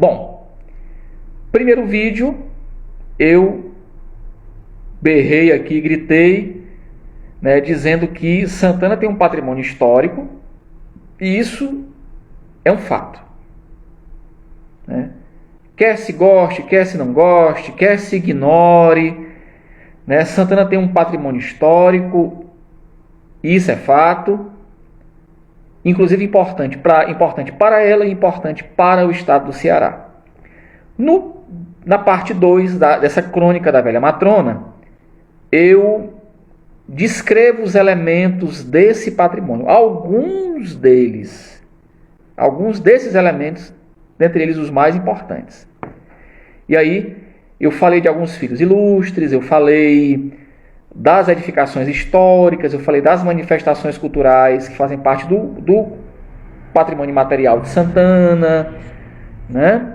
Bom, primeiro vídeo, eu berrei aqui, gritei, né, dizendo que Santana tem um patrimônio histórico, e isso é um fato, né? Quer se goste, quer se não goste, quer se ignore, né? Santana tem um patrimônio histórico, isso é fato, inclusive importante para ela e importante para o estado do Ceará. Na parte 2 dessa crônica da velha matrona, eu descrevo os elementos desse patrimônio, alguns desses elementos, dentre eles os mais importantes. E aí eu falei de alguns filhos ilustres, eu falei das edificações históricas, eu falei das manifestações culturais que fazem parte do patrimônio material de Santana, né?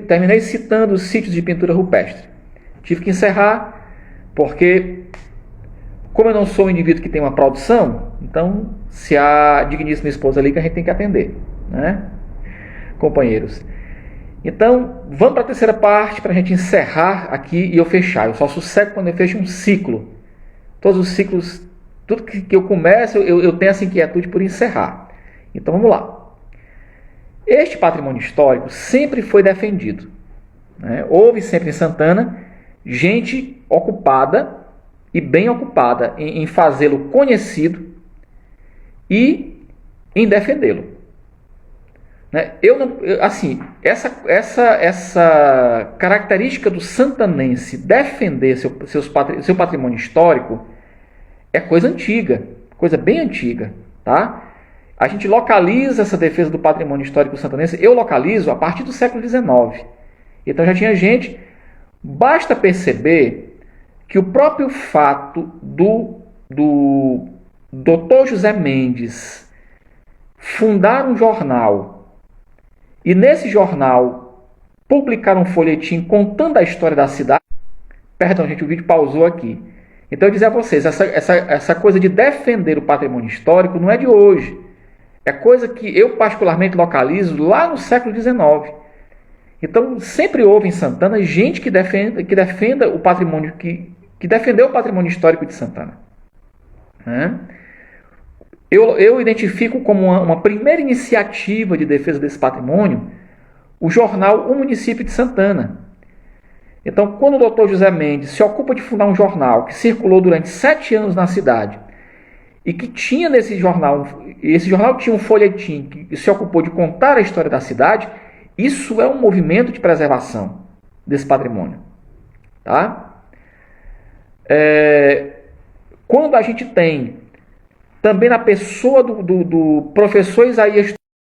Terminei citando os sítios de pintura rupestre. Tive que encerrar, porque como eu não sou um indivíduo que tem uma produção, então se a digníssima esposa liga, a gente tem que atender, né, companheiros? Então, vamos para a terceira parte, para a gente encerrar aqui e eu fechar. Eu só sossego quando eu fecho um ciclo. Todos os ciclos, tudo que eu começo, eu tenho essa inquietude por encerrar. Então, vamos lá. Este patrimônio histórico sempre foi defendido, né? Houve sempre em Santana gente ocupada e bem ocupada em fazê-lo conhecido e em defendê-lo. Essa característica do santanense defender seu patrimônio histórico é coisa antiga, coisa bem antiga, tá? A gente localiza essa defesa do patrimônio histórico santanense, eu localizo a partir do século XIX. Então já tinha gente, basta perceber que o próprio fato do Dr. José Mendes fundar um jornal e nesse jornal publicar um folhetim contando a história da cidade. Perdão, gente, o vídeo pausou aqui. Então eu dizer a vocês, essa coisa de defender o patrimônio histórico não é de hoje. É coisa que eu particularmente localizo lá no século XIX. Então sempre houve em Santana gente que defenda o patrimônio, que defendeu o patrimônio histórico de Santana, né? Eu identifico como uma primeira iniciativa de defesa desse patrimônio o jornal O Município de Santana. Então, quando o Dr. José Mendes se ocupa de fundar um jornal que circulou durante 7 anos na cidade e que tinha nesse jornal, esse jornal tinha um folhetim que se ocupou de contar a história da cidade, isso é um movimento de preservação desse patrimônio, tá? Quando a gente tem também na pessoa do professor Isaías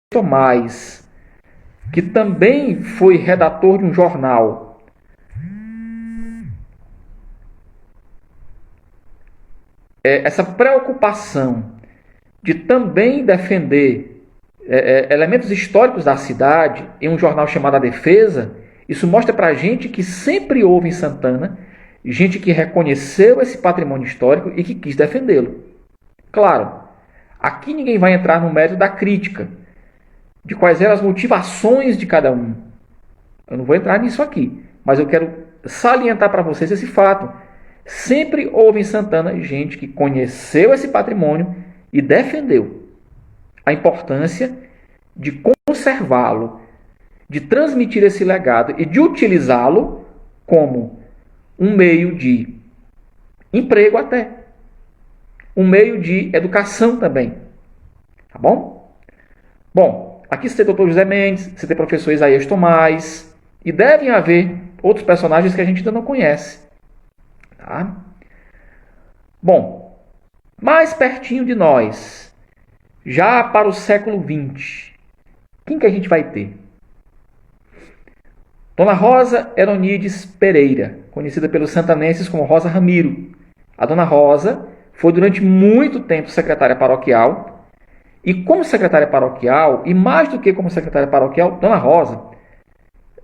Tomás, que também foi redator de um jornal, essa preocupação de também defender elementos históricos da cidade em um jornal chamado A Defesa, isso mostra para a gente que sempre houve em Santana gente que reconheceu esse patrimônio histórico e que quis defendê-lo. Claro, aqui ninguém vai entrar no mérito da crítica, de quais eram as motivações de cada um. Eu não vou entrar nisso aqui, mas eu quero salientar para vocês esse fato. Sempre houve em Santana gente que conheceu esse patrimônio e defendeu a importância de conservá-lo, de transmitir esse legado e de utilizá-lo como um meio de emprego até. Um meio de educação também. Tá bom? Bom, aqui você tem o Dr. José Mendes, você tem o professor Isaías Tomás, e devem haver outros personagens que a gente ainda não conhece. Tá? Bom, mais pertinho de nós, já para o século XX, quem que a gente vai ter? Dona Rosa Heronides Pereira, conhecida pelos santanenses como Rosa Ramiro. A Dona Rosa foi durante muito tempo secretária paroquial, e como secretária paroquial, e mais do que como secretária paroquial, Dona Rosa,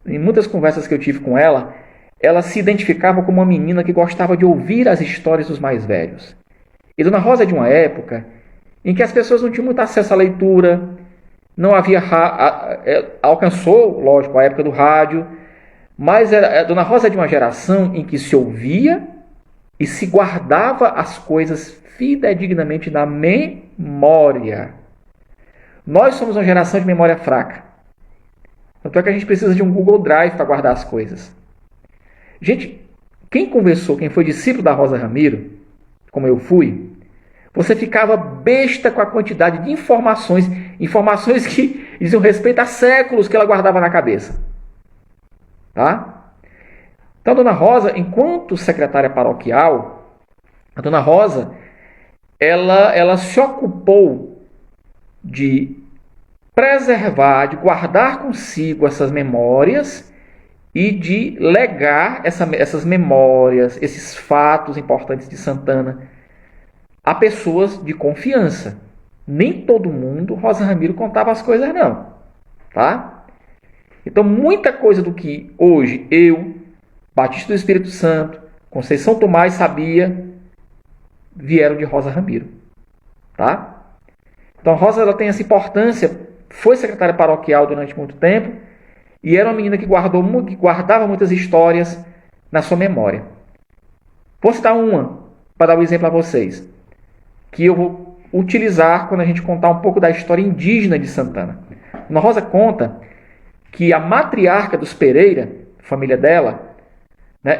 em muitas conversas que eu tive com ela se identificava como uma menina que gostava de ouvir as histórias dos mais velhos. E Dona Rosa é de uma época em que as pessoas não tinham muito acesso à leitura, não havia alcançou, lógico, a época do rádio, mas a Dona Rosa é de uma geração em que se ouvia e se guardava as coisas fidedignamente na memória. Nós somos uma geração de memória fraca. Tanto é que a gente precisa de um Google Drive para guardar as coisas. Gente, quem conversou, quem foi discípulo da Rosa Ramiro, como eu fui, você ficava besta com a quantidade de informações que diziam respeito a séculos que ela guardava na cabeça. Tá? Então, a Dona Rosa, enquanto secretária paroquial, a Dona Rosa, ela se ocupou de preservar, de guardar consigo essas memórias e de legar essas memórias, esses fatos importantes de Santana a pessoas de confiança. Nem todo mundo, Rosa Ramiro, contava as coisas não. Tá? Então, muita coisa do que hoje eu, Batista do Espírito Santo, Conceição Tomás sabia, vieram de Rosa Ramiro. Tá? Então, Rosa ela tem essa importância, foi secretária paroquial durante muito tempo e era uma menina que guardava muitas histórias na sua memória. Vou citar uma para dar um exemplo a vocês, que eu vou utilizar quando a gente contar um pouco da história indígena de Santana. Dona Rosa conta que a matriarca dos Pereira, família dela, né,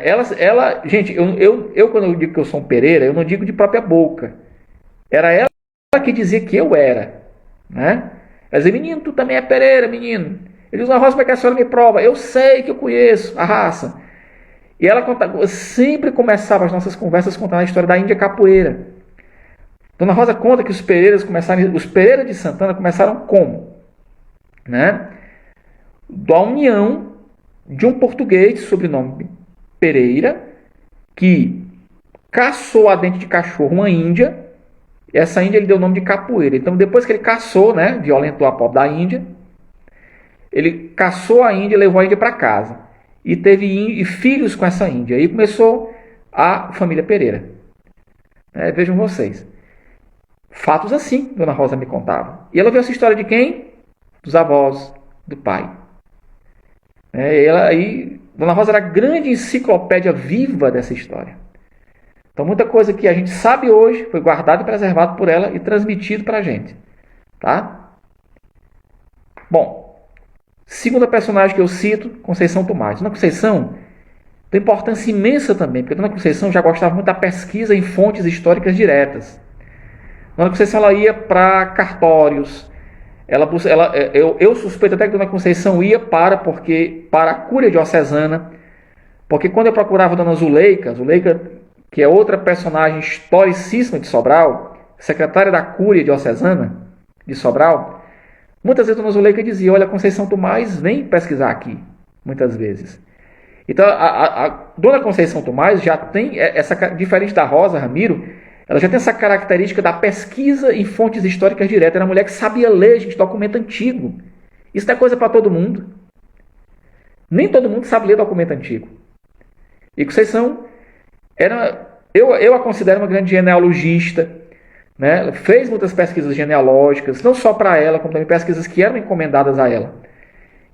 gente, eu quando eu digo que eu sou um Pereira, eu não digo de própria boca. Era ela que dizia que eu era. Né? Ela dizia, menino, tu também é Pereira, menino. Ele diz, Rosa, como é que a senhora me prova? Eu sei que eu conheço a raça. E ela sempre começava as nossas conversas contando a história da Índia Capoeira. Dona Rosa conta que os Pereiras de Santana começaram como? Né? Da união de um português de sobrenome Pereira, que caçou a dente de cachorro uma índia, e essa índia ele deu o nome de Capoeira. Então, depois que ele caçou, né, violentou a pobre da índia, ele caçou a índia e levou a índia para casa. E teve filhos com essa índia. Aí começou a família Pereira. Vejam vocês. Fatos assim, Dona Rosa me contava. E ela viu essa história de quem? Dos avós, do pai. Dona Rosa era a grande enciclopédia viva dessa história. Então, muita coisa que a gente sabe hoje foi guardado e preservado por ela e transmitido para a gente. Tá? Bom, segunda personagem que eu cito, Conceição Tomás. Dona Conceição tem importância imensa também, porque Dona Conceição já gostava muito da pesquisa em fontes históricas diretas. Dona Conceição ela ia para cartórios. Eu suspeito até que Dona Conceição ia para a Cúria Diocesana, porque quando eu procurava Dona Zuleika, que é outra personagem historicíssima de Sobral, secretária da Cúria Diocesana de Sobral, muitas vezes Dona Zuleika dizia, olha, Conceição Tomás vem pesquisar aqui, muitas vezes. Então, a Dona Conceição Tomás já tem, diferente da Rosa Ramiro, ela já tem essa característica da pesquisa em fontes históricas diretas. Era uma mulher que sabia ler, gente, documento antigo. Isso não é coisa para todo mundo. Nem todo mundo sabe ler documento antigo. E Conceição eu a considero uma grande genealogista. Né? Ela fez muitas pesquisas genealógicas, não só para ela, como também pesquisas que eram encomendadas a ela.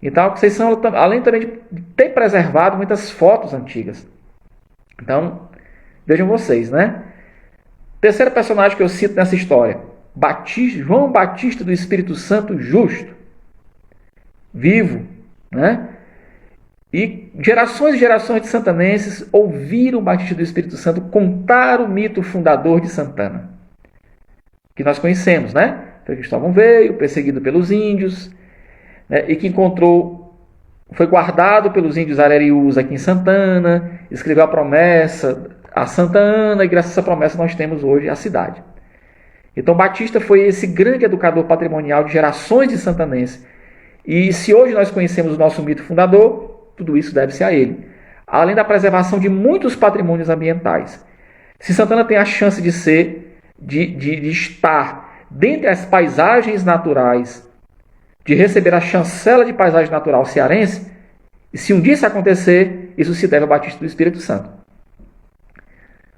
Então, a Conceição, além também de ter preservado muitas fotos antigas. Então, vejam vocês, né? Terceiro personagem que eu cito nessa história, João Batista do Espírito Santo Justo, vivo, né? E gerações e gerações de santanenses ouviram Batista do Espírito Santo contar o mito fundador de Santana, que nós conhecemos, né? Então, Cristóvão veio, perseguido pelos índios, né? E que foi guardado pelos índios arariús aqui em Santana, escreveu a promessa a Santa Ana, e graças a essa promessa nós temos hoje a cidade. Então Batista foi esse grande educador patrimonial de gerações de santanenses. E se hoje nós conhecemos o nosso mito fundador, tudo isso deve-se a ele. Além da preservação de muitos patrimônios ambientais. Se Santana tem a chance de estar dentre as paisagens naturais, de receber a chancela de paisagem natural cearense, e se um dia isso acontecer, isso se deve a Batista do Espírito Santo.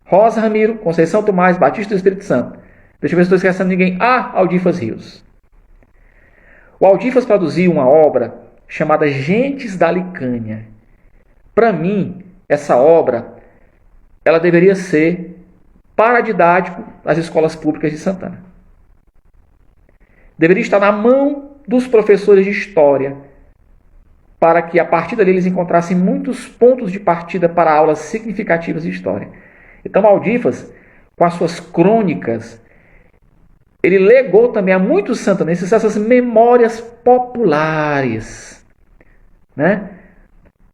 Rosa Ramiro, Conceição Tomás, Batista do Espírito Santo. Deixa eu ver se estou esquecendo ninguém. Aldifas Rios. O Aldifas produziu uma obra chamada Gentes da Licânia. Para mim, essa obra ela deveria ser paradidático nas escolas públicas de Santana. Deveria estar na mão dos professores de história, para que a partir dali eles encontrassem muitos pontos de partida para aulas significativas de história. Então, Aldifas, com as suas crônicas, ele legou também a muitos santanenses essas memórias populares, né,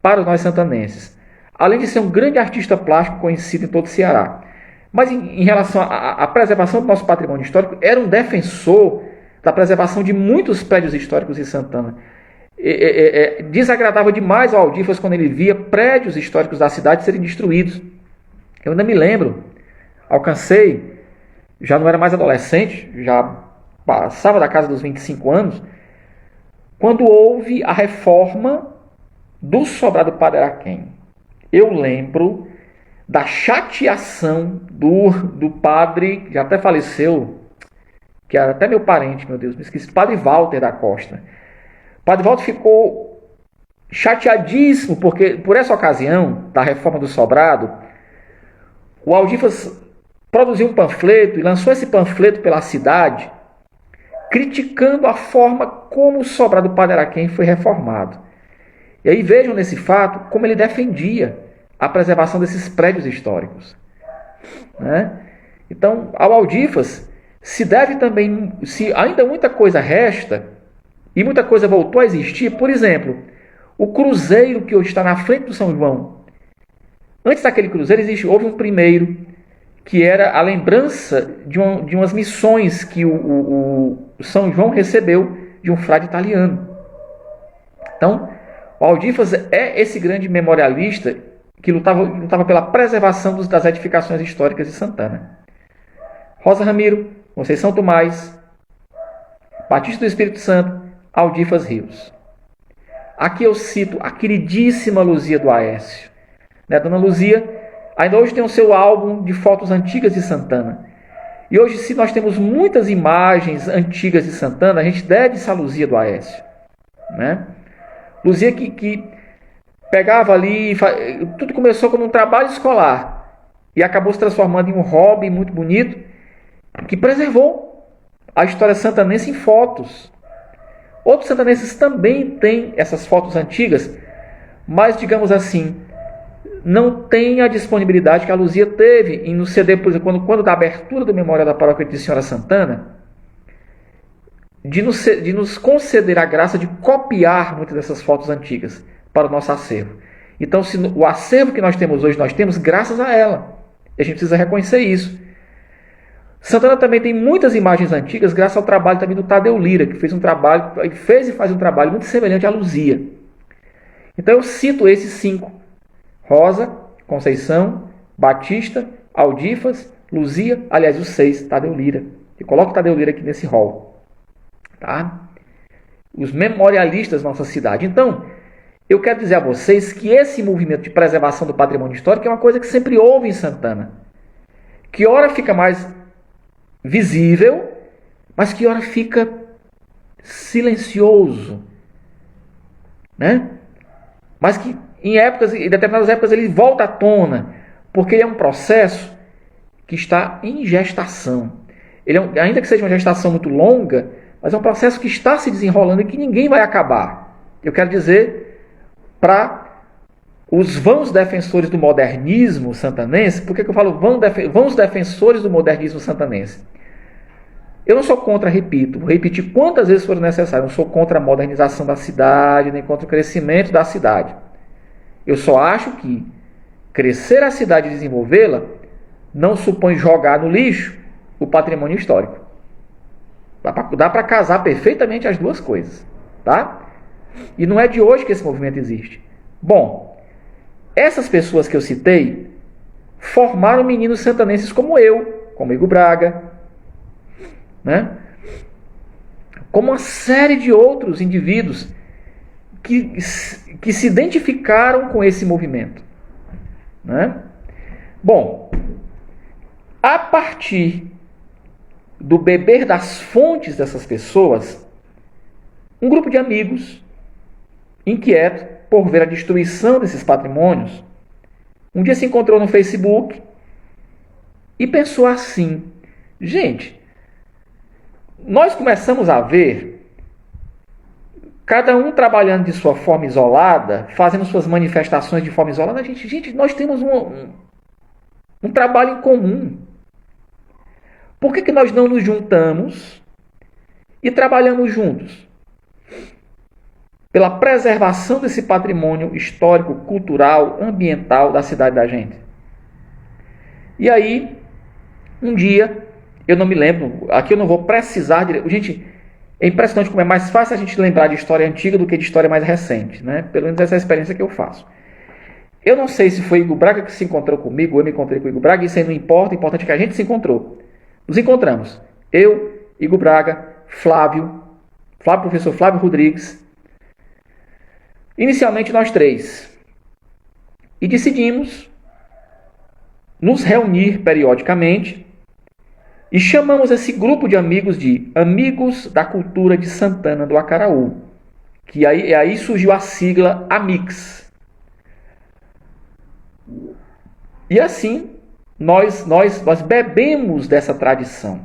para nós santanenses. Além de ser um grande artista plástico conhecido em todo o Ceará. Mas em relação à preservação do nosso patrimônio histórico, era um defensor da preservação de muitos prédios históricos em Santana. Desagradava demais ao Aldifas quando ele via prédios históricos da cidade serem destruídos. Eu ainda me lembro, alcancei, já não era mais adolescente, já passava da casa dos 25 anos, quando houve a reforma do sobrado Padre Araquém. Eu lembro da chateação do padre, que já até faleceu, que era até meu parente, meu Deus, me esqueci, Padre Walter da Costa. O Padre Walter ficou chateadíssimo, porque por essa ocasião da reforma do sobrado, o Aldifas produziu um panfleto e lançou esse panfleto pela cidade, criticando a forma como o sobrado Padre Araquém foi reformado. E aí vejam nesse fato como ele defendia a preservação desses prédios históricos, né? Então, ao Aldifas se deve também, se ainda muita coisa resta e muita coisa voltou a existir, por exemplo, o cruzeiro que hoje está na frente do São João. Antes daquele cruzeiro houve um primeiro, que era a lembrança de umas missões que o São João recebeu de um frade italiano. Então, o Aldifas é esse grande memorialista que lutava pela preservação das edificações históricas de Santana. Rosa Ramiro, Conceição Tomás, Batista do Espírito Santo, Aldifas Rios. Aqui eu cito a queridíssima Luzia do Aécio. Né? Dona Luzia ainda hoje tem o seu álbum de fotos antigas de Santana. E hoje, se nós temos muitas imagens antigas de Santana, a gente deve essa Luzia do Aécio. Né? Luzia que pegava ali, tudo começou como um trabalho escolar e acabou se transformando em um hobby muito bonito que preservou a história santanense em fotos. Outros santanenses também têm essas fotos antigas, mas, digamos assim, não tem a disponibilidade que a Luzia teve em nos ceder, por exemplo, quando da abertura do Memorial da Paróquia de Senhora Santana, de nos conceder a graça de copiar muitas dessas fotos antigas para o nosso acervo. Então, o acervo que nós temos hoje, nós temos graças a ela. E a gente precisa reconhecer isso. Santana também tem muitas imagens antigas graças ao trabalho também do Tadeu Lira, que fez e faz um trabalho muito semelhante à Luzia. Então eu cito esses 5. Rosa, Conceição, Batista, Aldifas, Luzia, aliás, os 6, Tadeu Lira. Eu coloco o Tadeu Lira aqui nesse rol. Tá? Os memorialistas da nossa cidade. Então, eu quero dizer a vocês que esse movimento de preservação do patrimônio histórico é uma coisa que sempre houve em Santana. Que ora fica mais visível, mas que ora fica silencioso, né? Mas que em determinadas épocas ele volta à tona, porque ele é um processo que está em gestação. Ainda que seja uma gestação muito longa, mas é um processo que está se desenrolando e que ninguém vai acabar. Eu quero dizer para os vãos defensores do modernismo santanense. Por que eu falo vãos defensores do modernismo santanense? Eu não sou contra, vou repetir quantas vezes for necessário, não sou contra a modernização da cidade, nem contra o crescimento da cidade. Eu só acho que crescer a cidade e desenvolvê-la não supõe jogar no lixo o patrimônio histórico. Dá para casar perfeitamente as duas coisas. Tá? E não é de hoje que esse movimento existe. Bom, essas pessoas que eu citei formaram meninos santanenses como eu, como Igor Braga, né? Como uma série de outros indivíduos que se identificaram com esse movimento. Né? Bom, a partir do beber das fontes dessas pessoas, Um grupo de amigos, inquieto por ver a destruição desses patrimônios, um dia se encontrou no Facebook e pensou assim: gente, nós começamos a ver cada um trabalhando de sua forma isolada, fazendo suas manifestações de forma isolada. Gente, nós temos um trabalho em comum. Por que nós não nos juntamos e trabalhamos juntos pela preservação desse patrimônio histórico, cultural, ambiental da cidade da gente? E aí, um dia, eu não me lembro, aqui eu não vou precisar de... Gente, é impressionante como é mais fácil a gente lembrar de história antiga do que de história mais recente, né? Pelo menos essa é a experiência que eu faço. Eu não sei se foi Igor Braga que se encontrou comigo, ou eu me encontrei com o Igor Braga, isso aí não importa, o importante é que a gente se encontrou. Nos encontramos. Eu, Igor Braga, Flávio, professor Flávio Rodrigues. Inicialmente nós três. E decidimos nos reunir periodicamente e chamamos esse grupo de amigos de Amigos da Cultura de Santana do Acaraú. Que aí surgiu a sigla AMIX. E assim, nós bebemos dessa tradição.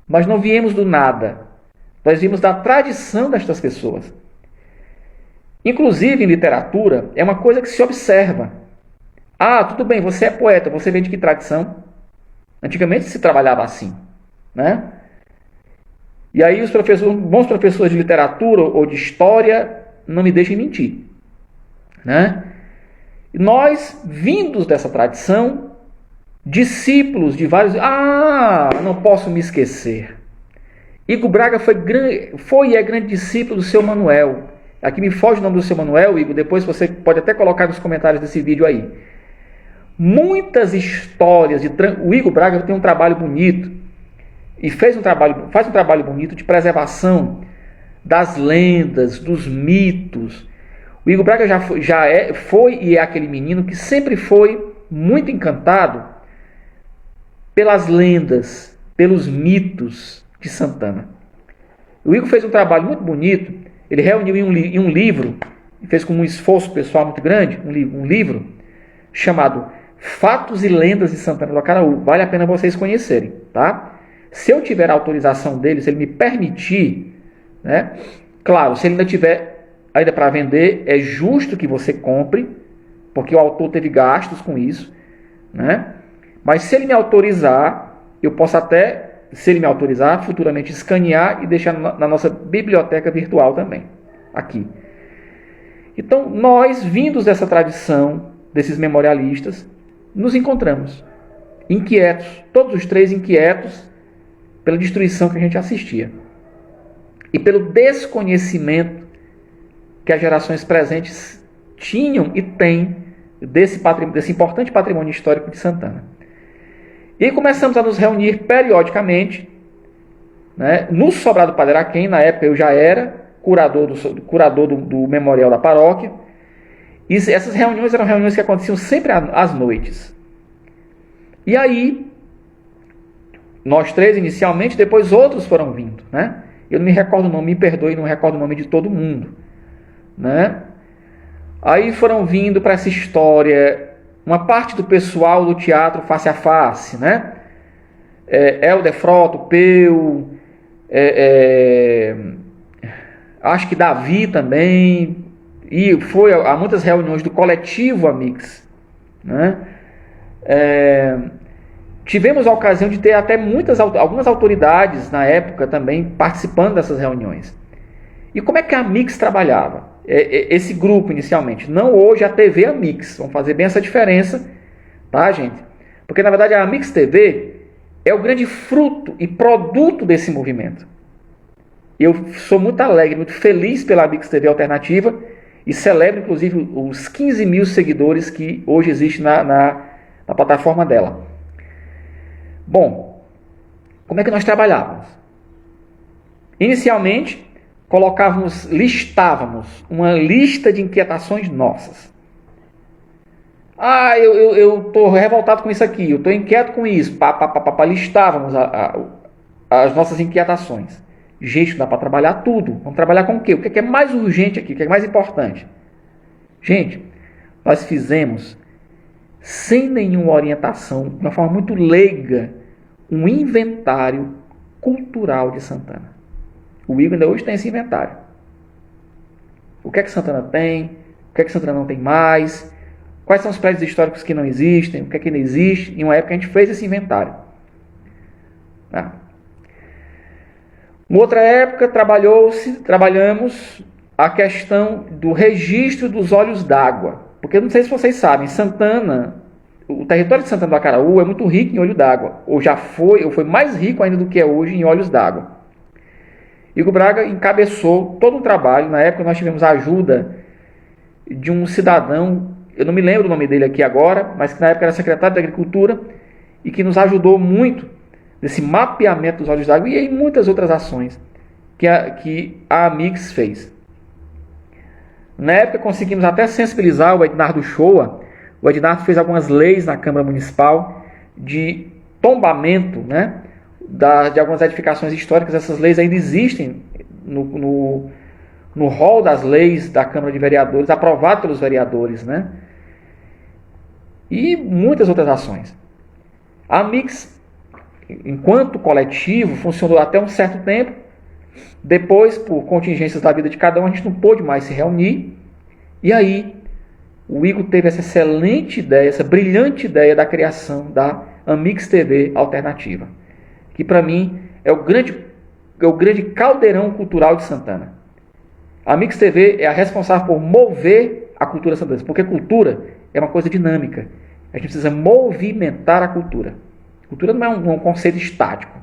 Nós não viemos do nada. Nós viemos da tradição destas pessoas. Inclusive, em literatura, é uma coisa que se observa. Ah, tudo bem, você é poeta, você vem de que tradição? Antigamente se trabalhava assim, né? E aí os bons professores de literatura ou de história não me deixem mentir, né? E nós, vindos dessa tradição, discípulos de vários... não posso me esquecer. Igor Braga foi e é grande discípulo do seu Manuel. Aqui me foge o nome do seu Manuel, Igor, depois você pode até colocar nos comentários desse vídeo aí. Muitas histórias o Igor Braga tem um trabalho bonito e faz um trabalho bonito de preservação das lendas, dos mitos. O Igor Braga foi e é aquele menino que sempre foi muito encantado pelas lendas, pelos mitos de Santana. O Igor fez um trabalho muito bonito. Ele reuniu em um livro, fez com um esforço pessoal muito grande, um livro chamado Fatos e Lendas de Santana do Acaraú. Vale a pena vocês conhecerem, tá? Se eu tiver a autorização dele, se ele me permitir, né? Claro, se ele ainda tiver ainda para vender, é justo que você compre, porque o autor teve gastos com isso, né? Mas se ele me autorizar, eu posso até, se ele me autorizar, futuramente escanear e deixar na nossa biblioteca virtual também, aqui. Então, nós, vindos dessa tradição, desses memorialistas, nos encontramos, inquietos, todos os três inquietos, pela destruição que a gente assistia. E pelo desconhecimento que as gerações presentes tinham e têm desse importante patrimônio histórico de Santana. E aí começamos a nos reunir periodicamente, né, no Sobrado Padre Araquém. Na época eu já era curador do memorial da paróquia. E essas reuniões eram reuniões que aconteciam sempre às noites. E aí, nós três inicialmente, depois outros foram vindo, né? Eu não me recordo o nome, me perdoe, não recordo o nome de todo mundo, né? Aí foram vindo para essa história uma parte do pessoal do teatro Face a Face, né? Helder Frota, Peu, acho que Davi também, e foi a muitas reuniões do coletivo Amix, né? Tivemos a ocasião de ter até algumas autoridades na época também participando dessas reuniões. E como é que a Amix trabalhava? Esse grupo inicialmente, não hoje a TV Amix, vamos fazer bem essa diferença, tá, gente? Porque na verdade a Amix TV é o grande fruto e produto desse movimento. Eu sou muito alegre, muito feliz pela Amix TV Alternativa e celebro inclusive os 15 mil seguidores que hoje existem na plataforma dela. Bom, como é que nós trabalhávamos? Inicialmente, listávamos uma lista de inquietações nossas. Eu estou revoltado com isso aqui, eu estou inquieto com isso. Listávamos as nossas inquietações. Gente, não dá para trabalhar tudo. Vamos trabalhar com o quê? O que é mais urgente aqui? O que é mais importante? Gente, nós fizemos, sem nenhuma orientação, de uma forma muito leiga, um inventário cultural de Santana. O Igor ainda hoje tem esse inventário. O que é que Santana tem? O que é que Santana não tem mais? Quais são os prédios históricos que não existem? O que é que não existe? Em uma época a gente fez esse inventário. Tá? Em outra época trabalhamos a questão do registro dos olhos d'água. Porque eu não sei se vocês sabem, Santana, o território de Santana do Acaraú é muito rico em olho d'água. Ou foi mais rico ainda do que é hoje em olhos d'água. Igor Braga encabeçou todo um trabalho. Na época nós tivemos a ajuda de um cidadão, eu não me lembro o nome dele aqui agora, mas que na época era secretário da Agricultura e que nos ajudou muito nesse mapeamento dos olhos d'água e em muitas outras ações que a Amix fez. Na época conseguimos até sensibilizar o Ednardo Shoa. O Ednardo fez algumas leis na Câmara Municipal de tombamento, né, de algumas edificações históricas. Essas leis ainda existem no rol das leis da Câmara de Vereadores, aprovado pelos vereadores, né? E muitas outras ações. A Amix, enquanto coletivo, funcionou até um certo tempo. Depois, por contingências da vida de cada um, a gente não pôde mais se reunir. E aí, o Igor teve essa excelente ideia, essa brilhante ideia da criação da Amix TV Alternativa, que para mim é o grande caldeirão cultural de Santana. A Amix TV é a responsável por mover a cultura santanense, porque cultura é uma coisa dinâmica. A gente precisa movimentar a cultura. Cultura não é um conceito estático.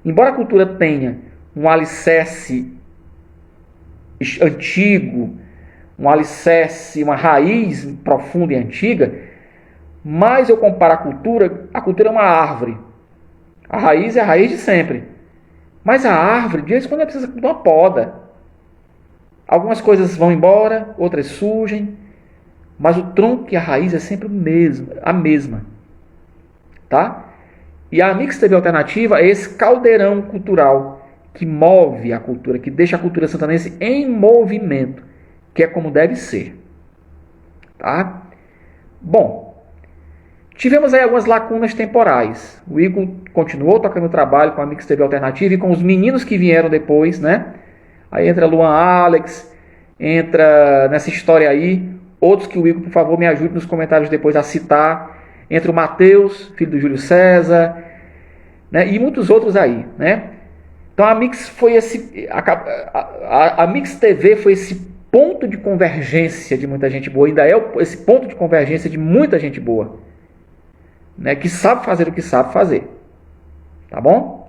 Embora a cultura tenha um alicerce antigo, um alicerce, uma raiz profunda e antiga, mas eu comparo a cultura é uma árvore. A raiz é a raiz de sempre. Mas a árvore, de vez em quando, precisa de uma poda. Algumas coisas vão embora, outras surgem, mas o tronco e a raiz é sempre a mesma. Tá? E a Amix TV Alternativa é esse caldeirão cultural que move a cultura, que deixa a cultura santanense em movimento, que é como deve ser. Tá? Bom, tivemos aí algumas lacunas temporais. O Igor continuou tocando trabalho com a Amix TV Alternativa e com os meninos que vieram depois, né? Aí entra Luan Alex, entra nessa história aí, outros que o Igor, por favor, me ajude nos comentários depois a citar. Entra o Matheus, filho do Júlio César, né? E muitos outros aí, né? Então a Amix foi a Amix TV foi esse ponto de convergência de muita gente boa, ainda é esse ponto de convergência de muita gente boa, né? Que sabe fazer o que sabe fazer. Tá bom?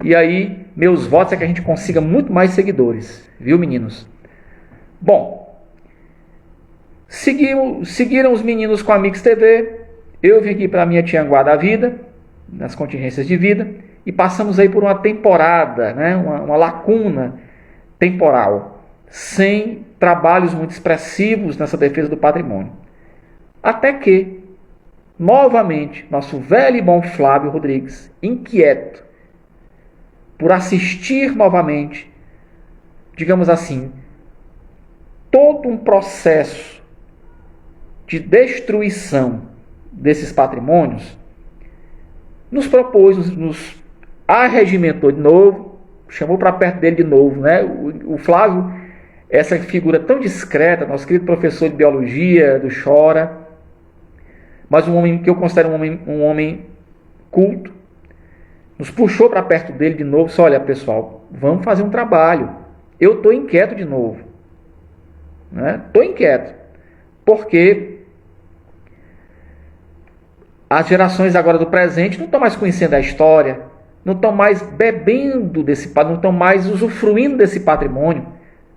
E aí, meus votos é que a gente consiga muito mais seguidores, viu, meninos? Bom, seguiram os meninos com a Amix TV, eu vim aqui para a minha Tianguá da vida, nas contingências de vida, e passamos aí por uma temporada, né, uma lacuna temporal, sem trabalhos muito expressivos nessa defesa do patrimônio. Até que, novamente, nosso velho e bom Flávio Rodrigues, inquieto por assistir novamente, digamos assim, todo um processo de destruição desses patrimônios, nos propôs, nos arregimentou de novo, chamou para perto dele de novo, né? O Flávio, essa figura tão discreta, nosso querido professor de biologia, do Chora, mas um homem que eu considero um homem culto, nos puxou para perto dele de novo, disse, olha pessoal, vamos fazer um trabalho, eu estou inquieto de novo, né? Estou inquieto, porque as gerações agora do presente não estão mais conhecendo a história, não estão mais bebendo não estão mais usufruindo desse patrimônio.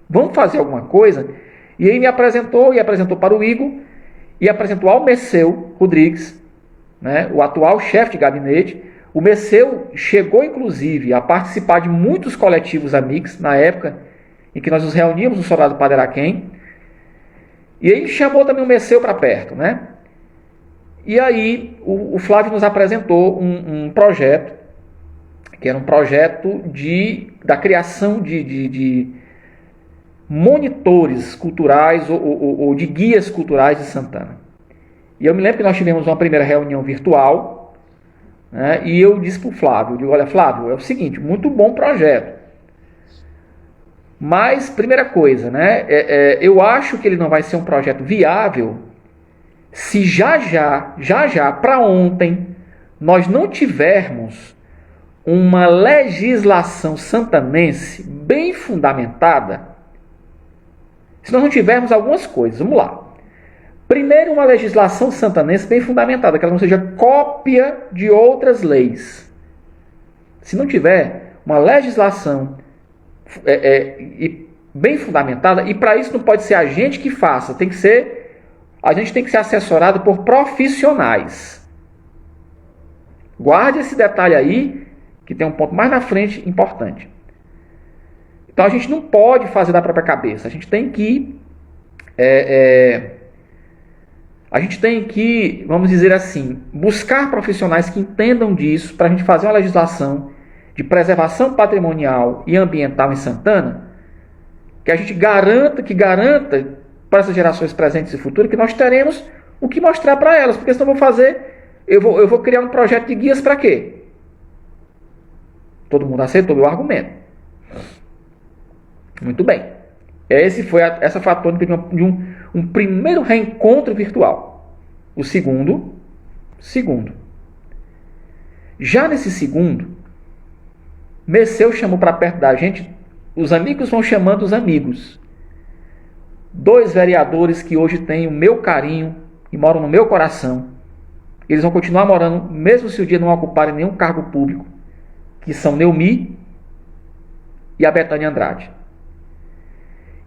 Vamos fazer alguma coisa? E aí me apresentou, e apresentou para o Igor, e apresentou ao Messeu Rodrigues, né, o atual chefe de gabinete. O Messeu chegou, inclusive, a participar de muitos coletivos Amix, na época em que nós nos reuníamos no Sobrado Padre Araquém. E aí chamou também o Messeu para perto, né? E aí o Flávio nos apresentou um projeto que era um projeto da criação de monitores culturais ou de guias culturais de Santana. E eu me lembro que nós tivemos uma primeira reunião virtual, né, e eu disse para o Flávio, eu digo, olha Flávio, é o seguinte, muito bom projeto, mas, primeira coisa, né, eu acho que ele não vai ser um projeto viável se já, para ontem, nós não tivermos uma legislação santanense bem fundamentada, se nós não tivermos algumas coisas. Vamos lá. Primeiro, uma legislação santanense bem fundamentada, que ela não seja cópia de outras leis. Se não tiver uma legislação bem fundamentada, e para isso não pode ser a gente que faça, a gente tem que ser assessorado por profissionais. Guarde esse detalhe aí, que tem um ponto mais na frente importante. Então a gente não pode fazer da própria cabeça. A gente tem que, vamos dizer assim, buscar profissionais que entendam disso para a gente fazer uma legislação de preservação patrimonial e ambiental em Santana, que a gente garanta para essas gerações presentes e futuras que nós teremos o que mostrar para elas, porque senão eu vou criar um projeto de guias para quê? Todo mundo aceitou o meu argumento. Muito bem. Essa foi a tônica de um primeiro reencontro virtual. O segundo. Já nesse segundo, Messeu chamou para perto da gente, os amigos vão chamando os amigos. 2 vereadores que hoje têm o meu carinho e moram no meu coração. Eles vão continuar morando, mesmo se o dia não ocuparem nenhum cargo público, que são Neumi e a Betânia Andrade.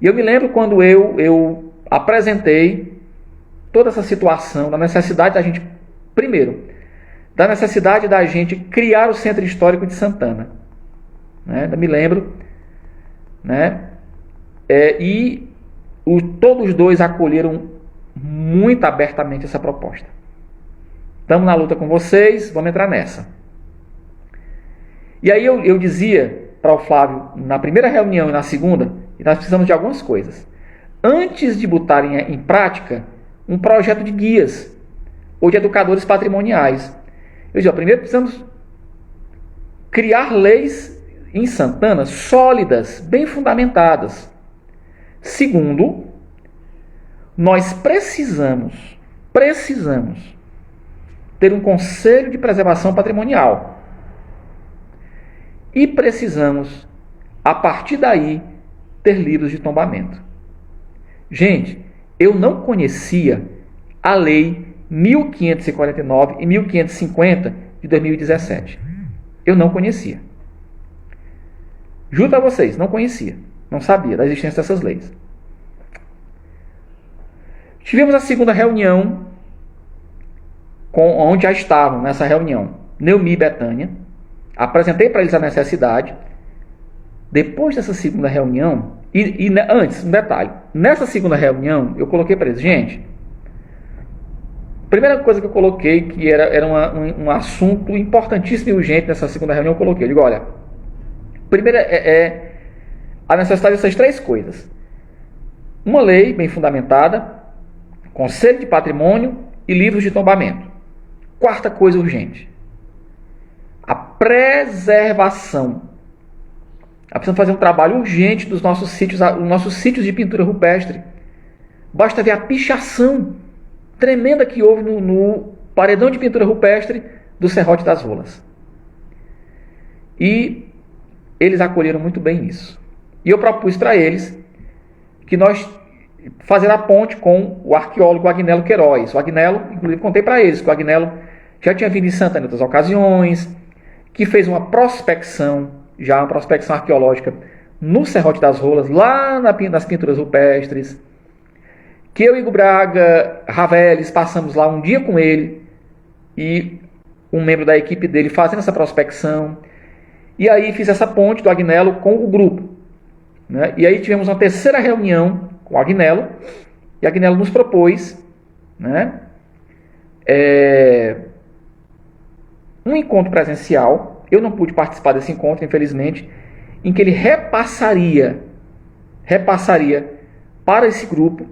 E eu me lembro quando eu apresentei toda essa situação, da necessidade da gente, primeiro, da necessidade da gente criar o Centro Histórico de Santana. Né? Eu me lembro, né? Todos os 2 acolheram muito abertamente essa proposta. Estamos na luta com vocês, vamos entrar nessa. E aí eu dizia para o Flávio, na primeira reunião e na segunda, que nós precisamos de algumas coisas. Antes de botarem em prática um projeto de guias ou de educadores patrimoniais. Eu dizia, primeiro precisamos criar leis em Santana sólidas, bem fundamentadas. Segundo, nós precisamos ter um conselho de preservação patrimonial. E precisamos, a partir daí, ter livros de tombamento. Gente, eu não conhecia a lei 1549 e 1550 de 2017. Eu não conhecia. Juro a vocês, não conhecia. Não sabia da existência dessas leis. Tivemos a segunda reunião, onde já estavam nessa reunião Neumi e Betânia. Apresentei para eles a necessidade. Depois dessa segunda reunião, antes, um detalhe, nessa segunda reunião eu coloquei para eles, gente, primeira coisa que eu coloquei, que era um assunto importantíssimo e urgente nessa segunda reunião, eu coloquei, eu digo, olha, primeiro é a necessidade dessas 3 coisas. Uma lei bem fundamentada, conselho de patrimônio e livros de tombamento. Quarta coisa urgente, a preservação. Precisamos fazer um trabalho urgente dos nossos sítios de pintura rupestre. Basta ver a pichação tremenda que houve no paredão de pintura rupestre do Serrote das Rolas. E eles acolheram muito bem isso. E eu propus para eles que nós fazer a ponte com o arqueólogo Agnello Queiroz. O Agnello, inclusive contei para eles que o Agnello já tinha vindo em Santana em outras ocasiões, que fez uma prospecção arqueológica no Serrote das Rolas, lá nas pinturas rupestres, que eu e Hugo Braga, Raveles, passamos lá um dia com ele, e um membro da equipe dele fazendo essa prospecção, e aí fiz essa ponte do Agnello com o grupo. Né? E aí tivemos uma terceira reunião com o Agnello, e Agnello nos propôs, né, um encontro presencial eu não pude participar desse encontro, infelizmente, em que ele repassaria para esse grupo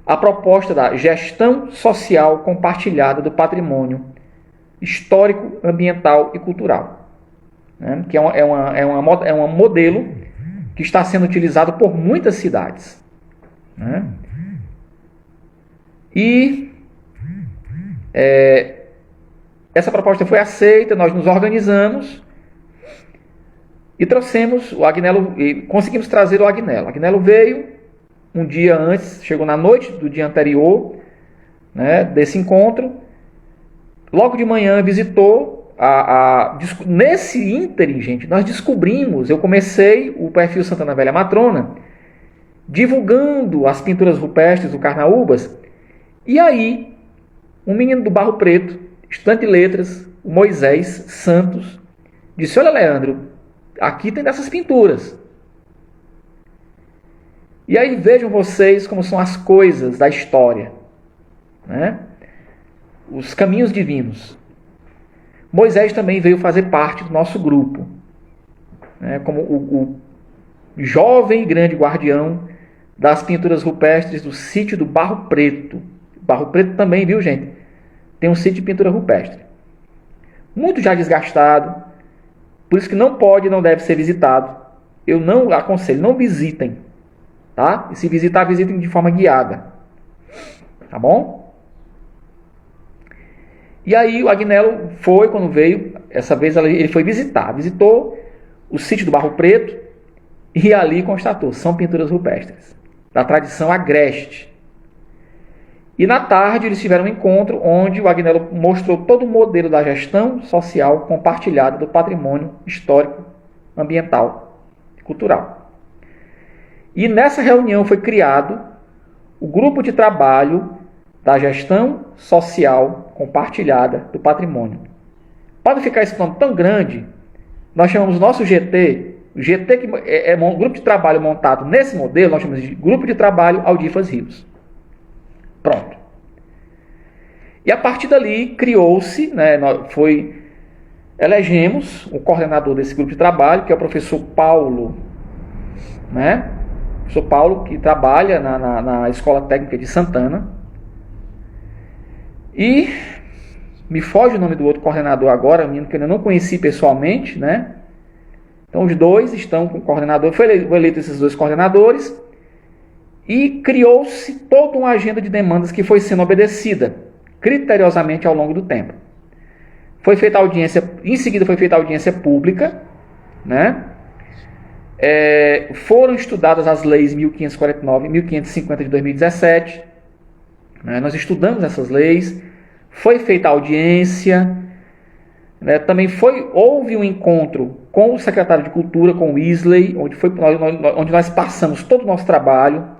a proposta da gestão social compartilhada do patrimônio histórico, ambiental e cultural, né? Que é um modelo que está sendo utilizado por muitas cidades, né? E essa proposta foi aceita, nós nos organizamos e trouxemos o Agnello, e conseguimos trazer o Agnello. O Agnello veio um dia antes, chegou na noite do dia anterior, né, desse encontro. Logo de manhã visitou, nesse ínterim, gente, nós descobrimos, eu comecei o perfil Santana Velha Matrona, divulgando as pinturas rupestres do Carnaúbas, e aí, um menino do Barro Preto, estudante de letras, o Moisés Santos, disse: olha, Leandro, aqui tem dessas pinturas. E aí vejam vocês como são as coisas da história, né? Os caminhos divinos. Moisés também veio fazer parte do nosso grupo, né? Como o jovem e grande guardião das pinturas rupestres do sítio do Barro Preto. Barro Preto também, viu, gente? Tem um sítio de pintura rupestre. Muito já desgastado, por isso que não pode e não deve ser visitado. Eu não aconselho, não visitem, tá? E se visitar, visitem de forma guiada, tá bom? E aí o Agnello foi, quando veio, essa vez ele foi visitou o sítio do Barro Preto e ali constatou, são pinturas rupestres, da tradição agreste. E na tarde eles tiveram um encontro onde o Agnello mostrou todo o modelo da gestão social compartilhada do patrimônio histórico, ambiental e cultural. E nessa reunião foi criado o grupo de trabalho da gestão social compartilhada do patrimônio. Para não ficar esse nome tão grande, nós chamamos o nosso GT, o GT que é um grupo de trabalho montado nesse modelo, nós chamamos de Grupo de Trabalho Aldifas Rios. Pronto. E a partir dali criou-se, né, elegemos o coordenador desse grupo de trabalho, que é o professor Paulo, né? O professor Paulo, que trabalha na Escola Técnica de Santana. E me foge o nome do outro coordenador agora, um menino que eu ainda não conheci pessoalmente, né? Então os dois estão com o coordenador, foi eleito esses dois coordenadores. E criou-se toda uma agenda de demandas que foi sendo obedecida criteriosamente ao longo do tempo. Foi feita audiência, em seguida foi feita audiência pública, né? Foram estudadas as leis 1549 e 1550 de 2017. Né? Nós estudamos essas leis. Foi feita audiência. Né? Também houve um encontro com o secretário de Cultura, com o Isley, onde nós passamos todo o nosso trabalho.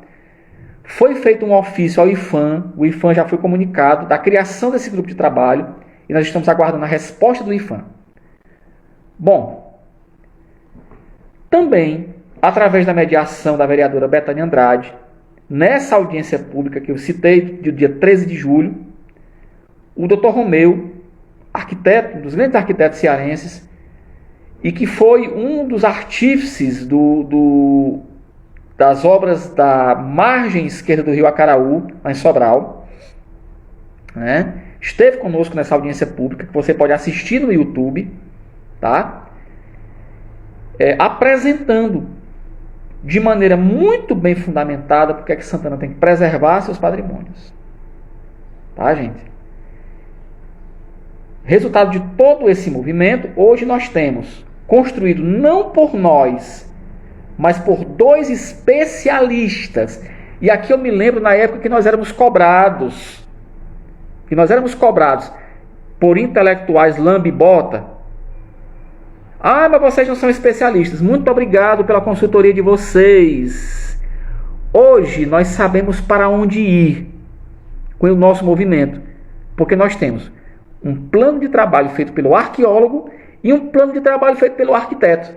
Foi feito um ofício ao IFAM, o IFAM já foi comunicado da criação desse grupo de trabalho e nós estamos aguardando a resposta do IFAM. Bom, também, através da mediação da vereadora Betânia Andrade, nessa audiência pública que eu citei, do dia 13 de julho, o Dr. Romeu, arquiteto, um dos grandes arquitetos cearenses, e que foi um dos artífices das obras da margem esquerda do rio Acaraú, lá em Sobral, né? Esteve conosco nessa audiência pública, que você pode assistir no YouTube, tá? Apresentando de maneira muito bem fundamentada porque é que Santana tem que preservar seus patrimônios. Tá, gente? Resultado de todo esse movimento, hoje nós temos construído não por nós, mas por dois especialistas. E aqui eu me lembro na época que nós éramos cobrados. Por intelectuais lambe-bota. Ah, mas vocês não são especialistas. Muito obrigado pela consultoria de vocês. Hoje nós sabemos para onde ir com o nosso movimento. Porque nós temos um plano de trabalho feito pelo arqueólogo e um plano de trabalho feito pelo arquiteto.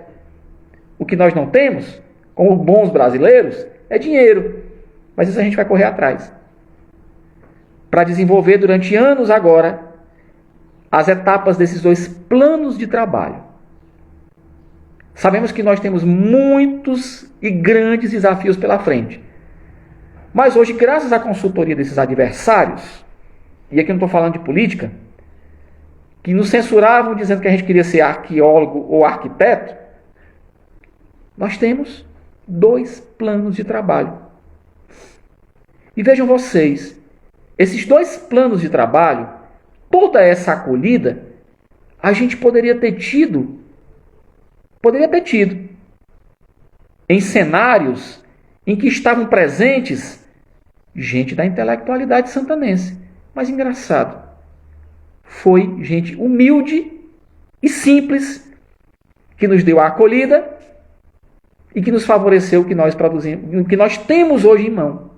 O que nós não temos, como bons brasileiros, é dinheiro. Mas isso a gente vai correr atrás. Para desenvolver durante anos agora as etapas desses dois planos de trabalho. Sabemos que nós temos muitos e grandes desafios pela frente. Mas hoje, graças à consultoria desses adversários, e aqui não estou falando de política, que nos censuravam dizendo que a gente queria ser arqueólogo ou arquiteto, nós temos 2 planos de trabalho. E vejam vocês, esses 2 planos de trabalho, toda essa acolhida, a gente poderia ter tido em cenários em que estavam presentes gente da intelectualidade santanense. Mas engraçado, foi gente humilde e simples que nos deu a acolhida e que nos favoreceu o que nós produzimos, o que nós temos hoje em mão.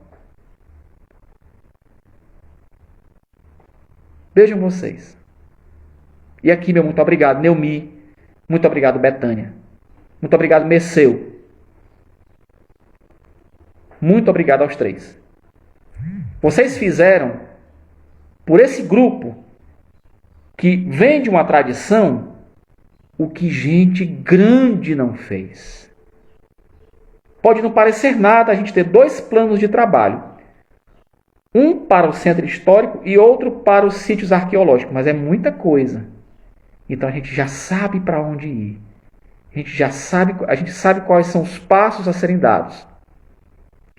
Vejam vocês. E aqui, meu muito obrigado, Neumi. Muito obrigado, Betânia. Muito obrigado, Messeu. Muito obrigado aos 3. Vocês fizeram, por esse grupo, que vem de uma tradição, o que gente grande não fez. Pode não parecer nada a gente ter 2 planos de trabalho. Um para o centro histórico e outro para os sítios arqueológicos. Mas é muita coisa. Então a gente já sabe para onde ir. A gente sabe quais são os passos a serem dados.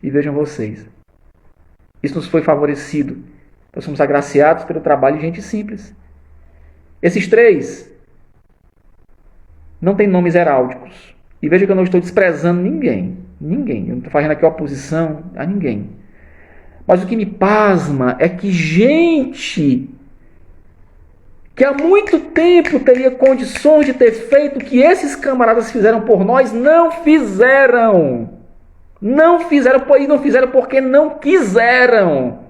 E vejam vocês. Isso nos foi favorecido. Nós somos agraciados pelo trabalho de gente simples. Esses 3 não têm nomes heráldicos. E veja que eu não estou desprezando ninguém. Ninguém. Eu não estou fazendo aqui oposição a ninguém. Mas o que me pasma é que gente que há muito tempo teria condições de ter feito o que esses camaradas fizeram por nós, não fizeram. Não fizeram porque não quiseram.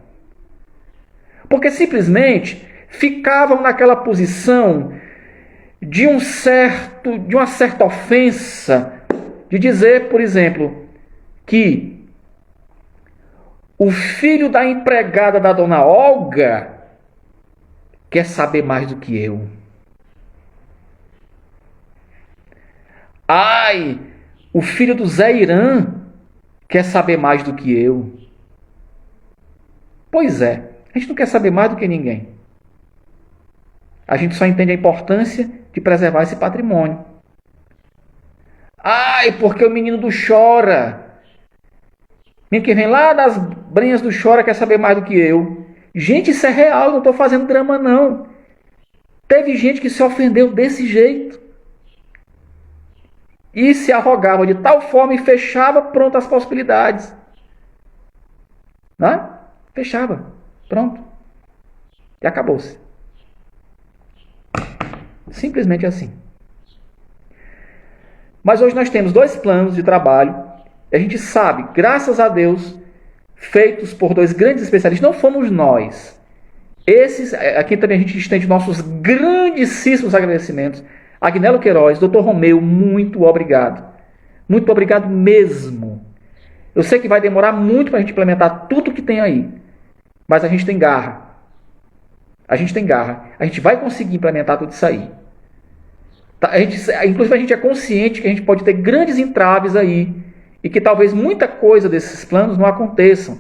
Porque simplesmente ficavam naquela posição de uma certa ofensa, de dizer, por exemplo, que o filho da empregada da dona Olga quer saber mais do que eu. Ai, o filho do Zé Irã quer saber mais do que eu. Pois é, a gente não quer saber mais do que ninguém. A gente só entende a importância de preservar esse patrimônio. Ai, porque o menino do Chora, menino que vem lá das brenhas do Chora, quer saber mais do que eu. Gente, isso é real, não estou fazendo drama não. Teve gente que se ofendeu desse jeito. E se arrogava de tal forma e fechava, pronto, as possibilidades. Né? Fechava, pronto. E acabou-se. Simplesmente assim. Mas hoje nós temos 2 planos de trabalho. E a gente sabe, graças a Deus, feitos por 2 grandes especialistas. Não fomos nós. Esses, aqui também a gente estende nossos grandíssimos agradecimentos. Agnello Queiroz, Dr. Romeu, muito obrigado. Muito obrigado mesmo. Eu sei que vai demorar muito para a gente implementar tudo que tem aí. Mas a gente tem garra. A gente tem garra. A gente vai conseguir implementar tudo isso aí. Inclusive a gente é consciente que a gente pode ter grandes entraves aí. E que talvez muita coisa desses planos não aconteçam.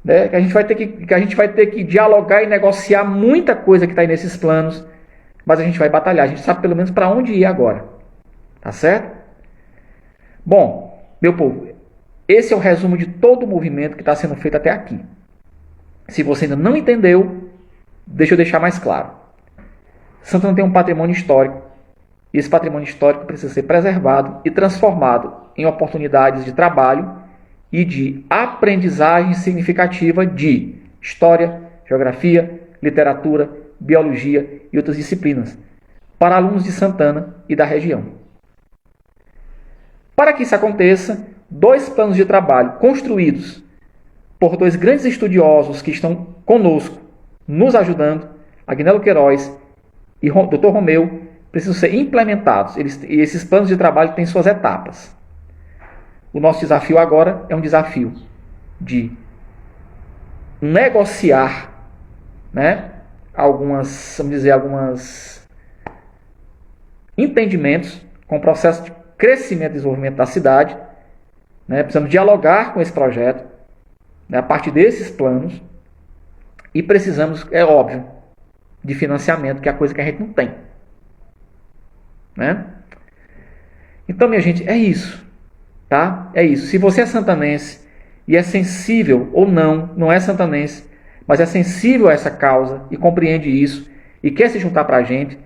Né? Que a gente vai ter que dialogar e negociar muita coisa que está aí nesses planos. Mas a gente vai batalhar. A gente sabe pelo menos para onde ir agora. Tá certo? Bom, meu povo, esse é o resumo de todo o movimento que está sendo feito até aqui. Se você ainda não entendeu, deixa eu deixar mais claro. Santana tem um patrimônio histórico. E esse patrimônio histórico precisa ser preservado e transformado em oportunidades de trabalho e de aprendizagem significativa de história, geografia, literatura, biologia e outras disciplinas para alunos de Santana e da região. Para que isso aconteça, 2 planos de trabalho construídos por 2 grandes estudiosos que estão conosco, nos ajudando, Agnello Queiroz e Dr. Romeu, precisam ser implementados. E esses planos de trabalho têm suas etapas. O nosso desafio agora é um desafio de negociar, né, alguns entendimentos com o processo de crescimento e desenvolvimento da cidade, né? Precisamos dialogar com esse projeto, né, a partir desses planos, e precisamos, é óbvio, de financiamento, que é a coisa que a gente não tem. Né? Então, minha gente, é isso. Tá? É isso. Se você é santanense e é sensível, ou não é santanense, mas é sensível a essa causa e compreende isso, e quer se juntar para a gente,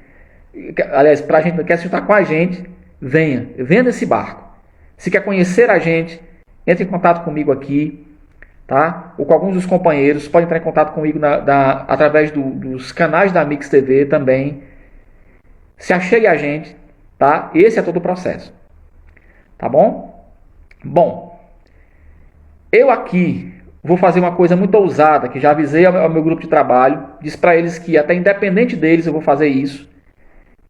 aliás, para a gente, quer se juntar com a gente, venha nesse barco. Se quer conhecer a gente, entre em contato comigo aqui, tá? Ou com alguns dos companheiros, pode entrar em contato comigo através dos canais da Mix TV também. Se achegue a gente, tá? Esse é todo o processo. Tá bom? Bom, eu aqui vou fazer uma coisa muito ousada, que já avisei ao meu grupo de trabalho, disse para eles que até independente deles eu vou fazer isso,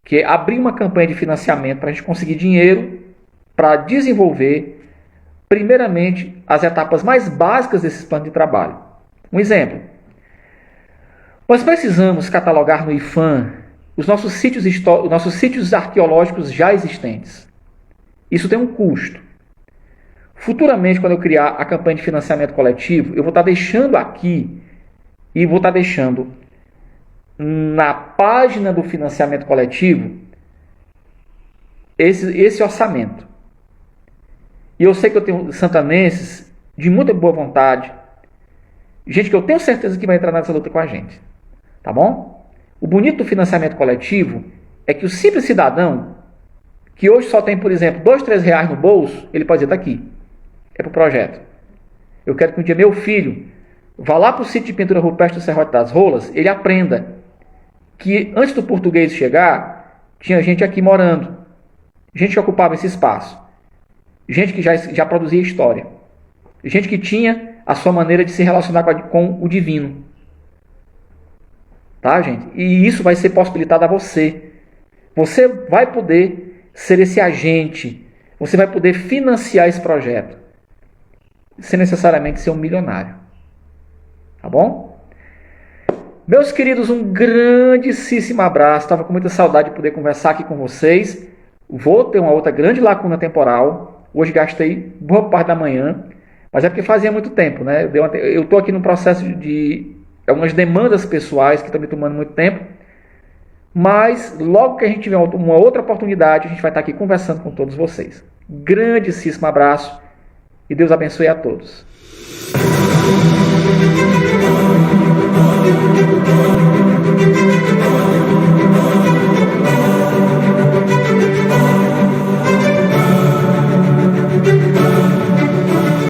que é abrir uma campanha de financiamento para a gente conseguir dinheiro para desenvolver, primeiramente, as etapas mais básicas desses planos de trabalho. Um exemplo. Nós precisamos catalogar no IPHAN os nossos sítios arqueológicos já existentes. Isso tem um custo. Futuramente, quando eu criar a campanha de financiamento coletivo, eu vou estar deixando aqui e vou estar deixando na página do financiamento coletivo esse orçamento. E eu sei que eu tenho santanenses de muita boa vontade, gente que eu tenho certeza que vai entrar nessa luta com a gente. Tá bom? O bonito do financiamento coletivo é que o simples cidadão, que hoje só tem, por exemplo, R$2, R$3 no bolso, ele pode dizer, está aqui. É para o projeto. Eu quero que um dia meu filho vá lá para o sítio de pintura rupestre do Serrote das Rolas, ele aprenda que antes do português chegar, tinha gente aqui morando. Gente que ocupava esse espaço. Gente que já produzia história. Gente que tinha a sua maneira de se relacionar com o divino. Tá, gente? E isso vai ser possibilitado a você. Você vai poder ser esse agente. Você vai poder financiar esse projeto. Sem necessariamente ser um milionário. Tá bom? Meus queridos, um grandíssimo abraço. Estava com muita saudade de poder conversar aqui com vocês. Vou ter uma outra grande lacuna temporal. Hoje gastei boa parte da manhã. Mas é porque fazia muito tempo, né? Eu estou aqui no processo de algumas demandas pessoais que estão me tomando muito tempo. Mas logo que a gente tiver uma outra oportunidade, a gente vai estar aqui conversando com todos vocês. Grandíssimo abraço e Deus abençoe a todos.